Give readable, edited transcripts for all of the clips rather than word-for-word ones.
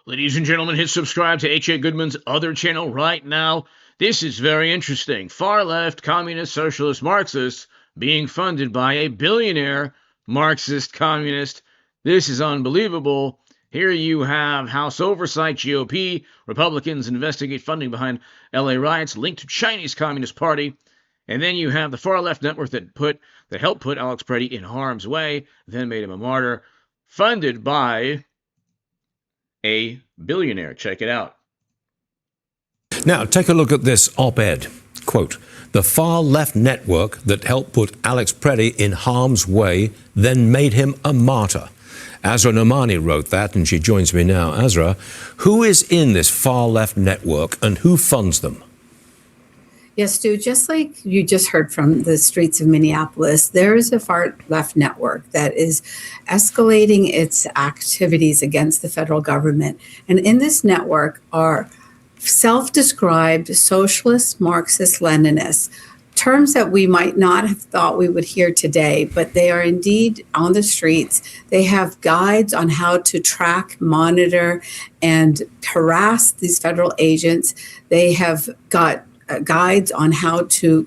Ladies and gentlemen, hit subscribe to H.A. Goodman's other channel right now. This is very interesting. Far left, communist, socialist, Marxists being funded by a billionaire Marxist communist. This is unbelievable. Here you have House Oversight, GOP, Republicans investigate funding behind LA riots linked to Chinese Communist Party. And then you have the far left network that helped put Alex Preddy in harm's way, then made him a martyr, funded by a billionaire. Check it out. Now, take a look at this op-ed. Quote, the far left network that helped put Alex Preddy in harm's way then made him a martyr. Azra Nomani wrote that, and she joins me now. Azra, who is in this far left network and who funds them? Yes, Stu, just like you just heard from the streets of Minneapolis, there is a far left network that is escalating its activities against the federal government. And in this network are self-described socialist, Marxist, Leninists, terms that we might not have thought we would hear today, but they are indeed on the streets. They have guides on how to track, monitor, and harass these federal agents. They have got guides on how to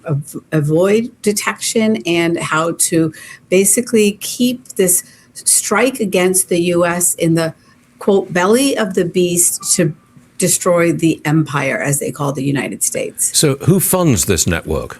avoid detection and how to basically keep this strike against the U.S. in the, quote, belly of the beast to destroy the empire, as they call the United States. So who funds this network?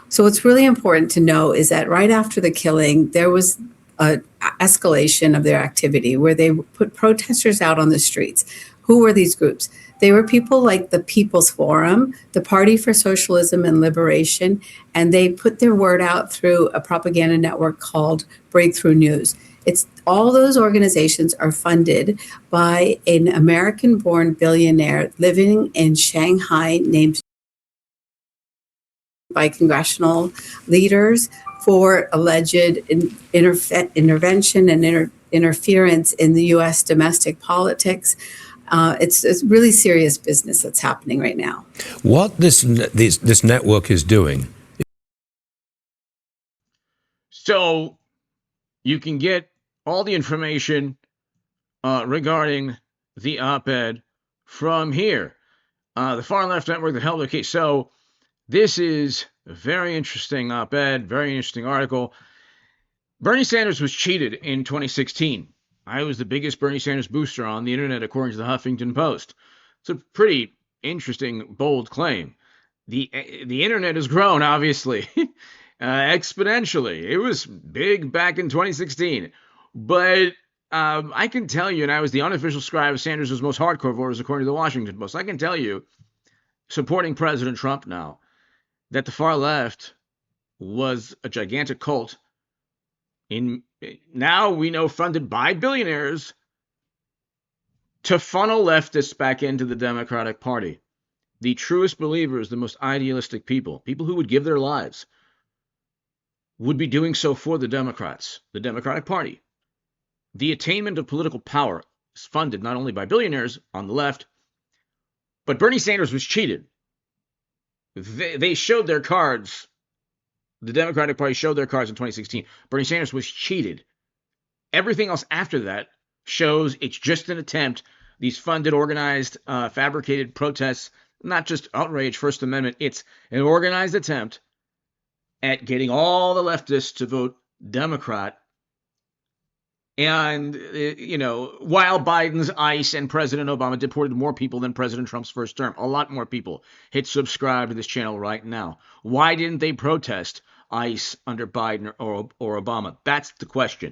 So what's really important to know is that right after the killing, there was an escalation of their activity where they put protesters out on the streets. Who were these groups? They were people like the People's Forum, the Party for Socialism and Liberation, and they put their word out through a propaganda network called Breakthrough News. It's all those organizations are funded by an American-born billionaire living in Shanghai named by congressional leaders for alleged intervention and interference in the U.S. domestic politics. It's really serious business that's happening right now. What this network is doing. So you can get all the information regarding the op-ed from here. The Far Left Network that held the case. So this is a very interesting op-ed, very interesting article. Bernie Sanders was cheated in 2016. I was the biggest Bernie Sanders booster on the internet, according to the Huffington Post. It's a pretty interesting, bold claim. The internet has grown, obviously, exponentially. It was big back in 2016. But I can tell you, and I was the unofficial scribe of Sanders' most hardcore voters, according to the Washington Post, I can tell you, supporting President Trump now, that the far left was a gigantic cult. Now we know funded by billionaires to funnel leftists back into the Democratic Party. The truest believers, the most idealistic people who would give their lives, would be doing so for the Democrats, the Democratic Party. The attainment of political power is funded not only by billionaires on the left, but Bernie Sanders was cheated. They showed their cards. The Democratic Party showed their cards in 2016. Bernie Sanders was cheated. Everything else after that shows it's just an attempt. These funded, organized, fabricated protests, not just outrage, First Amendment. It's an organized attempt at getting all the leftists to vote Democrat. And, while Biden's ICE and President Obama deported more people than President Trump's first term, a lot more people. Hit subscribe to this channel right now. Why didn't they protest ICE under Biden or Obama? That's the question.